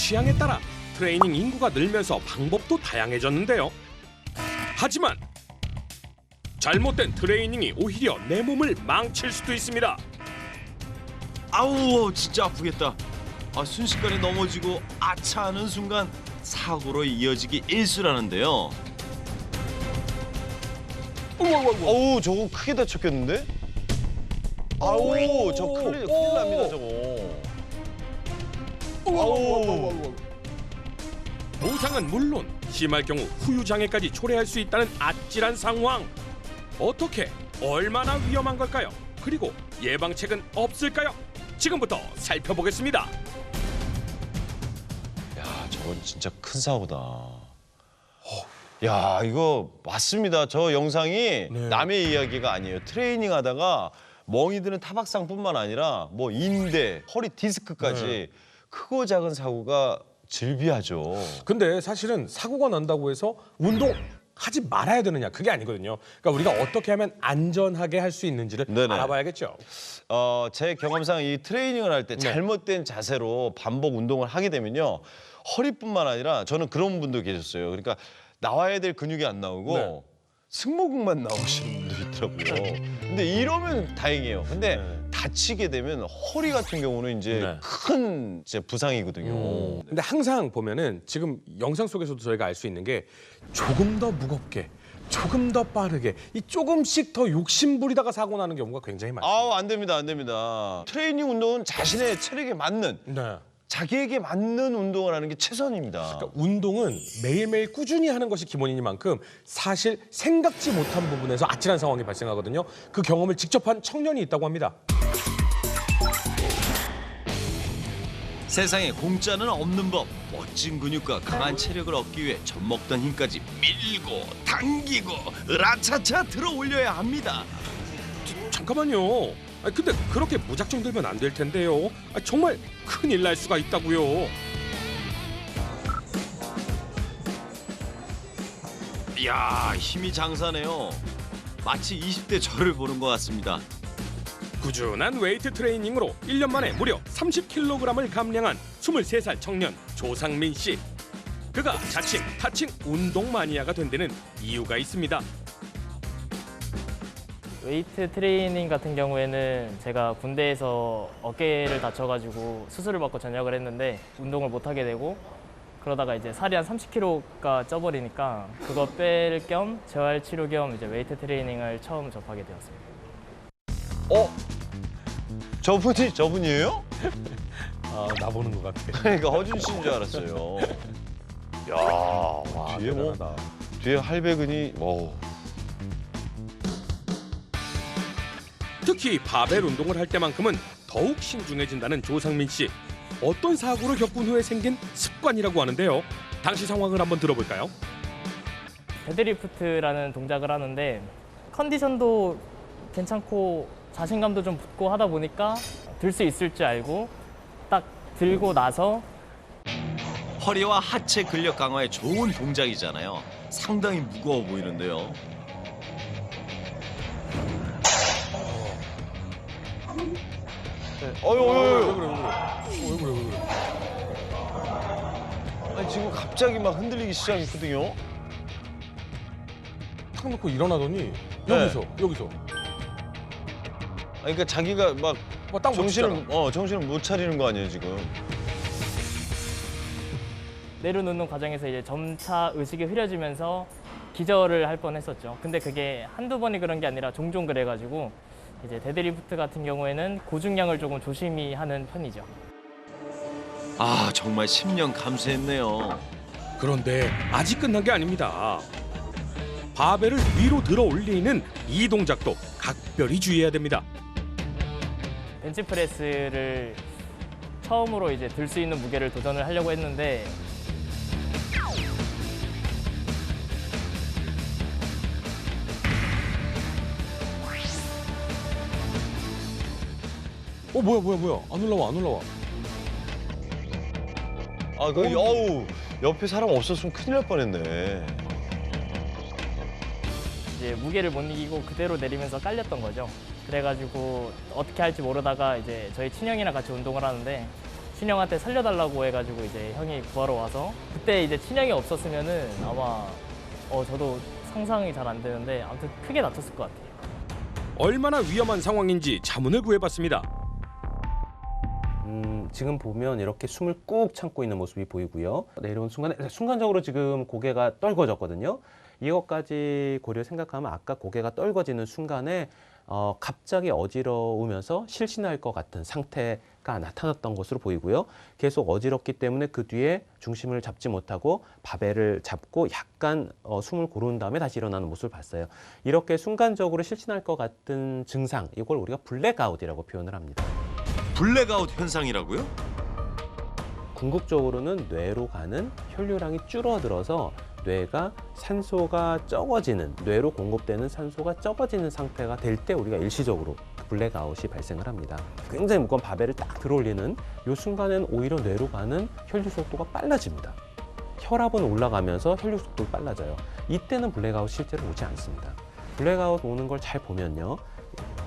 취향에 따라 트레이닝 인구가 늘면서 방법도 다양해졌는데요. 하지만 잘못된 트레이닝이 오히려 내 몸을 망칠 수도 있습니다. 아우 진짜 아프겠다. 순식간에 넘어지고 아차 하는 순간 사고로 이어지기 일쑤라는데요. 어우, 저거 크게 다쳤겠는데? 아우, 저 큰일 납니다, 저거. 아우. 부상은 물론 심할 경우 후유장애까지 초래할 수 있다는 아찔한 상황. 어떻게 얼마나 위험한 걸까요? 그리고 예방책은 없을까요? 지금부터 살펴보겠습니다. 야, 저건 진짜 큰 사고다. 야, 이거 맞습니다. 저 영상이 남의 이야기가 아니에요. 트레이닝 하다가 멍이 드는 타박상뿐만 아니라 뭐 인대, 허리 디스크까지 크고 작은 사고가 즐비하죠. 근데 사실은 사고가 난다고 해서 운동하지 말아야 되느냐 그게 아니거든요. 그러니까 우리가 어떻게 하면 안전하게 할 수 있는지를 네네. 알아봐야겠죠. 제 경험상 이 트레이닝을 할 때 잘못된 자세로 반복 운동을 하게 되면요. 허리뿐만 아니라 저는 그런 분도 계셨어요. 그러니까 나와야 될 근육이 안 나오고 네. 승모근만 나오시는 분도 있더라고요. 근데 이러면 다행이에요. 근데 다치게 되면 허리 같은 경우는 이제 네. 큰 이제 부상이거든요. 근데 항상 보면은 지금 영상 속에서도 저희가 알 수 있는 게 조금 더 무겁게, 조금 더 빠르게, 이 조금씩 더 욕심부리다가 사고 나는 경우가 굉장히 많습니다. 아우, 안 됩니다, 안 됩니다. 트레이닝 운동은 자신의 체력에 맞는, 네. 자기에게 맞는 운동을 하는 게 최선입니다. 그러니까 운동은 매일매일 꾸준히 하는 것이 기본이니만큼 사실 생각지 못한 부분에서 아찔한 상황이 발생하거든요. 그 경험을 직접 한 청년이 있다고 합니다. 세상에 공짜는 없는 법. 멋진 근육과 강한 체력을 얻기 위해 젖먹던 힘까지 밀고 당기고 으라차차 들어 올려야 합니다. 잠깐만요. 근데 그렇게 무작정 들면 안 될 텐데요. 정말 큰일 날 수가 있다고요. 이야 힘이 장사네요. 마치 20대 저를 보는 것 같습니다. 꾸준한 웨이트 트레이닝으로 1년 만에 무려 30kg을 감량한 23살 청년 조상민 씨. 그가 자칭 타칭 운동 마니아가 된 데는 이유가 있습니다. 웨이트 트레이닝 같은 경우에는 제가 군대에서 어깨를 다쳐가지고 수술을 받고 전역을 했는데 운동을 못 하게 되고 그러다가 이제 살이 한 30kg가 쪄버리니까 그거 뺄 겸 재활 치료 겸 이제 웨이트 트레이닝을 처음 접하게 되었습니다. 저분이에요? 아, 나 보는 것 같아. 그러니까 허준 씨인 줄 알았어요. 야, 와, 뒤에 뭐 대단하다. 뒤에 할배근이 특히 바벨 운동을 할 때만큼은 더욱 신중해진다는 조상민 씨. 어떤 사고를 겪은 후에 생긴 습관이라고 하는데요. 당시 상황을 한번 들어볼까요? 데드리프트라는 동작을 하는데 컨디션도 괜찮고 자신감도 좀 붙고 하다 보니까 들 수 있을 줄 알고 딱 들고 나서 허리와 하체 근력 강화에 좋은 동작이잖아요. 상당히 무거워 보이는데요. 어유. 아니 지금 갑자기 막 흔들리기 시작했거든요. 탁 놓고 일어나더니 네. 여기서 아니, 그러니까 자기가 막 딱 정신을 못 차리는 거 아니에요 지금? 내려놓는 과정에서 이제 점차 의식이 흐려지면서 기절을 할 뻔했었죠. 근데 그게 한두 번이 그런 게 아니라 종종 그래가지고 이제 데드리프트 같은 경우에는 고중량을 조금 조심히 하는 편이죠. 아 정말 10년 감수했네요. 그런데 아직 끝난 게 아닙니다. 바벨을 위로 들어 올리는 이 동작도 각별히 주의해야 됩니다. 벤치프레스를 처음으로 이제 들 수 있는 무게를 도전을 하려고 했는데 뭐야. 안 올라와. 아, 어우, 옆에 사람 없었으면 큰일 날 뻔했네. 이제 무게를 못 이기고 그대로 내리면서 깔렸던 거죠. 그래가지고 어떻게 할지 모르다가 이제 저희 친형이랑 같이 운동을 하는데 친형한테 살려달라고 해가지고 이제 형이 구하러 와서 그때 이제 친형이 없었으면은 아마 저도 상상이 잘 안 되는데 아무튼 크게 다쳤을 것 같아요. 얼마나 위험한 상황인지 자문을 구해봤습니다. 지금 보면 이렇게 숨을 꾹 참고 있는 모습이 보이고요. 내려온 순간에 순간적으로 지금 고개가 떨궈졌거든요. 이것까지 고려 생각하면 아까 고개가 떨궈지는 순간에 갑자기 어지러우면서 실신할 것 같은 상태가 나타났던 것으로 보이고요. 계속 어지럽기 때문에 그 뒤에 중심을 잡지 못하고 바벨을 잡고 약간 숨을 고른 다음에 다시 일어나는 모습을 봤어요. 이렇게 순간적으로 실신할 것 같은 증상, 이걸 우리가 블랙아웃이라고 표현을 합니다. 블랙아웃 현상이라고요? 궁극적으로는 뇌로 가는 혈류량이 줄어들어서 뇌가 산소가 적어지는, 뇌로 공급되는 산소가 적어지는 상태가 될 때 우리가 일시적으로 블랙아웃이 발생을 합니다. 굉장히 무거운 바벨을 딱 들어올리는 이 순간에는 오히려 뇌로 가는 혈류 속도가 빨라집니다. 혈압은 올라가면서 혈류 속도가 빨라져요. 이때는 블랙아웃 실제로 오지 않습니다. 블랙아웃 오는 걸 잘 보면요.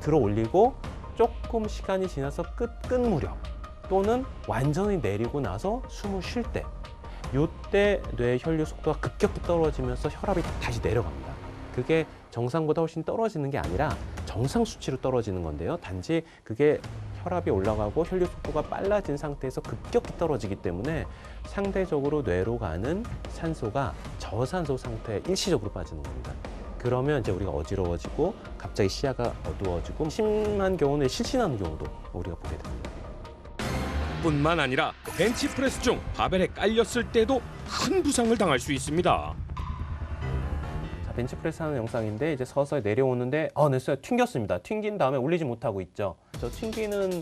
들어올리고 조금 시간이 지나서 끝 무렵 또는 완전히 내리고 나서 숨을 쉴 때, 이때 뇌 혈류 속도가 급격히 떨어지면서 혈압이 다시 내려갑니다. 그게 정상보다 훨씬 떨어지는 게 아니라 정상 수치로 떨어지는 건데요. 단지 그게 혈압이 올라가고 혈류 속도가 빨라진 상태에서 급격히 떨어지기 때문에 상대적으로 뇌로 가는 산소가 저산소 상태에 일시적으로 빠지는 겁니다. 그러면 이제 우리가 어지러워지고 갑자기 시야가 어두워지고 심한 경우는 실신하는 경우도 우리가 보게 됩니다. 뿐만 아니라 벤치프레스 중 바벨에 깔렸을 때도 큰 부상을 당할 수 있습니다. 자, 벤치프레스 하는 영상인데 이제 서서히 내려오는데 냈어요. 튕겼습니다. 튕긴 다음에 올리지 못하고 있죠. 저 튕기는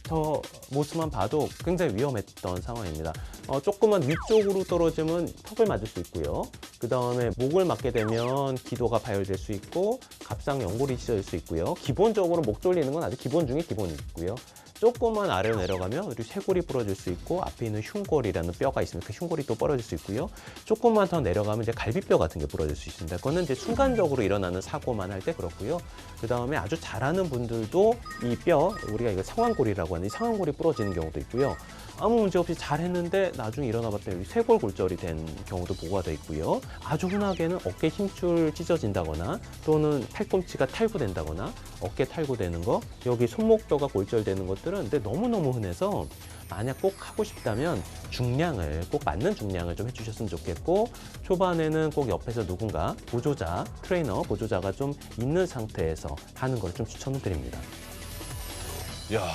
저 모습만 봐도 굉장히 위험했던 상황입니다. 조금만 위쪽으로 떨어지면 턱을 맞을 수 있고요. 그 다음에 목을 맞게 되면 기도가 파열될 수 있고 갑상 연골이 찢어질 수 있고요. 기본적으로 목 졸리는 건 아주 기본 중에 기본이고요. 조금만 아래로 내려가면 우리 쇄골이 부러질 수 있고 앞에 있는 흉골이라는 뼈가 있으면 그 흉골이 또 부러질 수 있고요. 조금만 더 내려가면 이제 갈비뼈 같은 게 부러질 수 있습니다. 그거는 이제 순간적으로 일어나는 사고만 할 때 그렇고요. 그 다음에 아주 잘하는 분들도 이 뼈, 우리가 이거 상완골이라고 하는 이 상완골이 부러지는 경우도 있고요. 아무 문제 없이 잘했는데 나중에 일어나 봤더니 쇄골 골절이 된 경우도 보고가 돼 있고요. 아주 흔하게는 어깨 힘줄 찢어진다거나 또는 팔꿈치가 탈구된다거나 어깨 탈구되는 거, 여기 손목뼈가 골절되는 것들은 근데 너무너무 흔해서 만약 꼭 하고 싶다면 중량을 꼭 맞는 중량을 좀 해주셨으면 좋겠고 초반에는 꼭 옆에서 누군가 보조자, 트레이너 보조자가 좀 있는 상태에서 하는 걸 좀 추천을 드립니다. 야,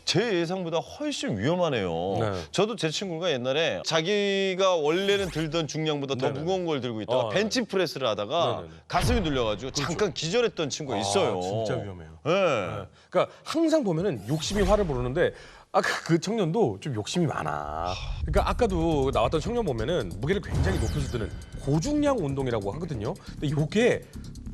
제 예상보다 훨씬 위험하네요. 네. 저도 제 친구가 옛날에 자기가 원래는 들던 중량보다 더 네네네. 무거운 걸 들고 있다가 벤치프레스를 하다가 네네네. 가슴이 눌려가지고 잠깐 기절했던 친구가 있어요. 진짜 위험해요. 네. 네. 그러니까 항상 보면은 욕심이 화를 부르는데 아까 그 청년도 좀 욕심이 많아. 그러니까 아까도 나왔던 청년 보면은 무게를 굉장히 높여서 드는 고중량 운동이라고 하거든요. 근데 이게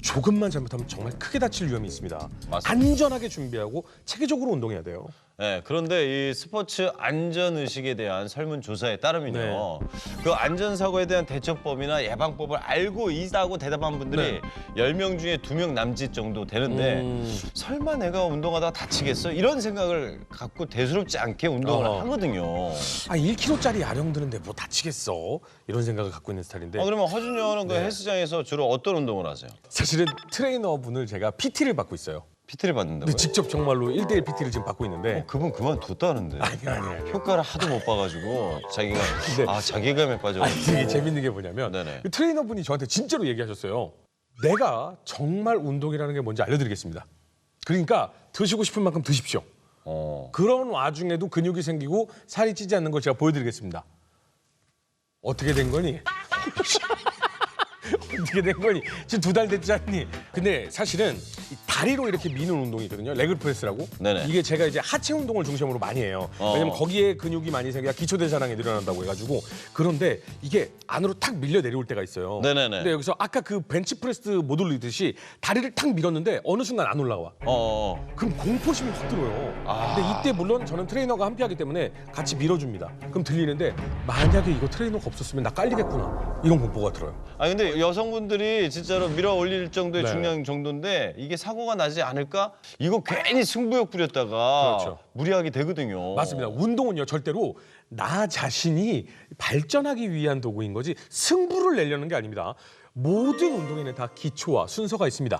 조금만 잘못하면 정말 크게 다칠 위험이 있습니다. 맞습니다. 안전하게 준비하고 체계적으로 운동해야 돼요. 네, 그런데 이 스포츠 안전의식에 대한 설문조사에 따르면요. 네. 그 안전사고에 대한 대처법이나 예방법을 알고 있다고 대답한 분들이 네. 10명 중에 2명 남짓 정도 되는데 설마 내가 운동하다가 다치겠어? 이런 생각을 갖고 대수롭지 않게 운동을 하거든요. 1kg짜리 야령 드는데 뭐 다치겠어? 이런 생각을 갖고 있는 스타일인데 그러면 허준이 형은 그 네. 헬스장에서 주로 어떤 운동을 하세요? 사실은 트레이너분을 제가 PT를 받고 있어요. PT를 받는다고요? 근데 직접 정말로 1대1 PT를 지금 받고 있는데 그분 그만뒀다는데. 아니. 효과를 하도 못 봐가지고 자기가 근데- 자괴감에 아니 빠져가지고. 되게 재밌는 게 뭐냐면 네네. 그 트레이너분이 저한테 진짜로 얘기하셨어요. 내가 정말 운동이라는 게 뭔지 알려드리겠습니다. 그러니까 드시고 싶은 만큼 드십시오. 그런 와중에도 근육이 생기고 살이 찌지 않는 걸 제가 보여드리겠습니다. 어떻게 된 거니? 어떻게 된 거니? 지금 2달 됐지 않니? 근데 사실은 이 다리로 이렇게 미는 운동이 있거든요. 레그 프레스라고. 네네. 이게 제가 이제 하체 운동을 중심으로 많이 해요. 왜냐면 거기에 근육이 많이 생겨야 기초 대사량이 늘어난다고 해가지고. 그런데 이게 안으로 탁 밀려 내려올 때가 있어요. 네네네. 근데 여기서 아까 그 벤치 프레스 못 올리듯이 다리를 탁 밀었는데 어느 순간 안 올라와. 그럼 공포심이 확 들어요. 근데 이때 물론 저는 트레이너가 함께하기 때문에 같이 밀어줍니다. 그럼 들리는데 만약에 이거 트레이너가 없었으면 나 깔리겠구나. 이런 공포가 들어요. 근데 여성분들이 진짜로 밀어 올릴 정도의 네. 중량 정도인데 이게 사고가 사고가 나지 않을까? 이거 괜히 승부욕 부렸다가 그렇죠. 무리하게 되거든요. 맞습니다. 운동은요 절대로 나 자신이 발전하기 위한 도구인 거지 승부를 내려는 게 아닙니다. 모든 운동에는 다 기초와 순서가 있습니다.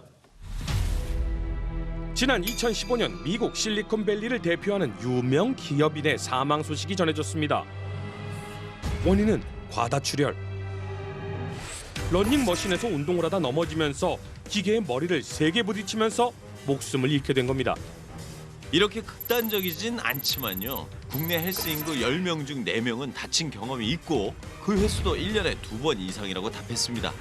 지난 2015년 미국 실리콘밸리를 대표하는 유명 기업인의 사망 소식이 전해졌습니다. 원인은 과다출혈. 러닝머신에서 운동을 하다 넘어지면서 기계에 머리를 세게 부딪히면서 목숨을 잃게 된 겁니다. 이렇게 극단적이진 않지만요. 국내 헬스 인구 10명 중 4명은 다친 경험이 있고 그 횟수도 1년에 2번 이상이라고 답했습니다.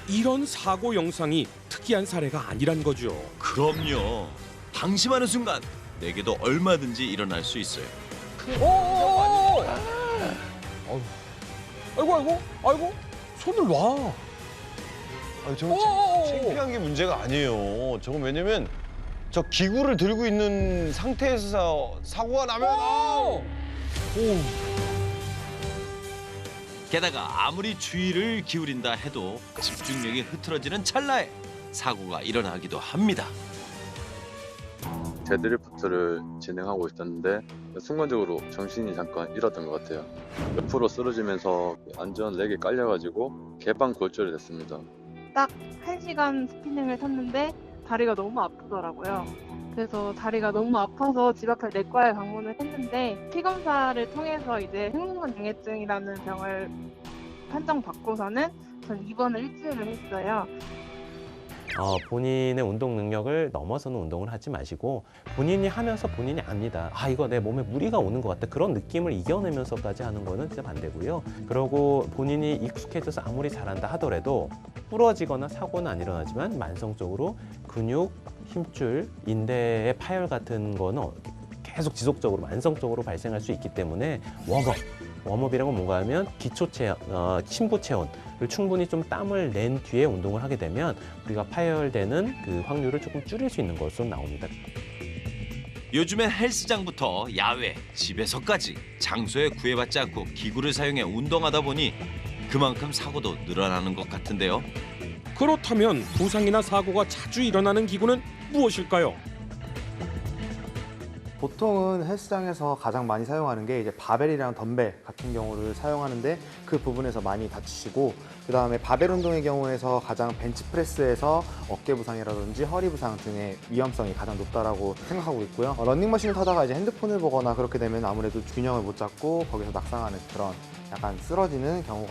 이런 사고 영상이 특이한 사례가 아니란 거죠. 그럼요. 방심하는 순간 내게도 얼마든지 일어날 수 있어요. 아이고 손을 놔. 저거 창피한 게 문제가 아니에요. 저건 왜냐면 저 기구를 들고 있는 상태에서 사고가 나면 게다가 아무리 주의를 기울인다 해도 집중력이 흐트러지는 찰나에 사고가 일어나기도 합니다. 데드리프트를 진행하고 있었는데 순간적으로 정신이 잠깐 잃었던 것 같아요. 옆으로 쓰러지면서 안전 렉이 깔려가지고 개방 골절이 됐습니다. 딱 1시간 스피닝을 탔는데 다리가 너무 아프더라고요. 그래서 다리가 너무 아파서 집 앞에 내과에 방문을 했는데 피 검사를 통해서 이제 승모근장애증이라는 병을 판정받고서는 전 입원을 일주일을 했어요. 본인의 운동 능력을 넘어서는 운동을 하지 마시고 본인이 하면서 본인이 압니다. 아 이거 내 몸에 무리가 오는 것 같다. 그런 느낌을 이겨내면서까지 하는 거는 진짜 반대고요. 그리고 본인이 익숙해져서 아무리 잘한다 하더라도 부러지거나 사고는 안 일어나지만 만성적으로 근육, 힘줄, 인대의 파열 같은 거는 계속 지속적으로 만성적으로 발생할 수 있기 때문에 웜업이란 건 뭔가 하면 기초 체온, 침부 체온을 충분히 좀 땀을 낸 뒤에 운동을 하게 되면 우리가 파열되는 그 확률을 조금 줄일 수 있는 것으로 나옵니다. 요즘엔 헬스장부터 야외, 집에서까지 장소에 구애받지 않고 기구를 사용해 운동하다 보니 그만큼 사고도 늘어나는 것 같은데요. 그렇다면 부상이나 사고가 자주 일어나는 기구는 무엇일까요? 보통은 헬스장에서 가장 많이 사용하는 게 이제 바벨이랑 덤벨 같은 경우를 사용하는데 그 부분에서 많이 다치시고 그다음에 바벨 운동의 경우에서 가장 벤치프레스에서 어깨 부상이라든지 허리 부상 등의 위험성이 가장 높다라고 생각하고 있고요. 러닝머신을 타다가 이제 핸드폰을 보거나 그렇게 되면 아무래도 균형을 못 잡고 거기서 낙상하는 그런 약간 쓰러지는 경우가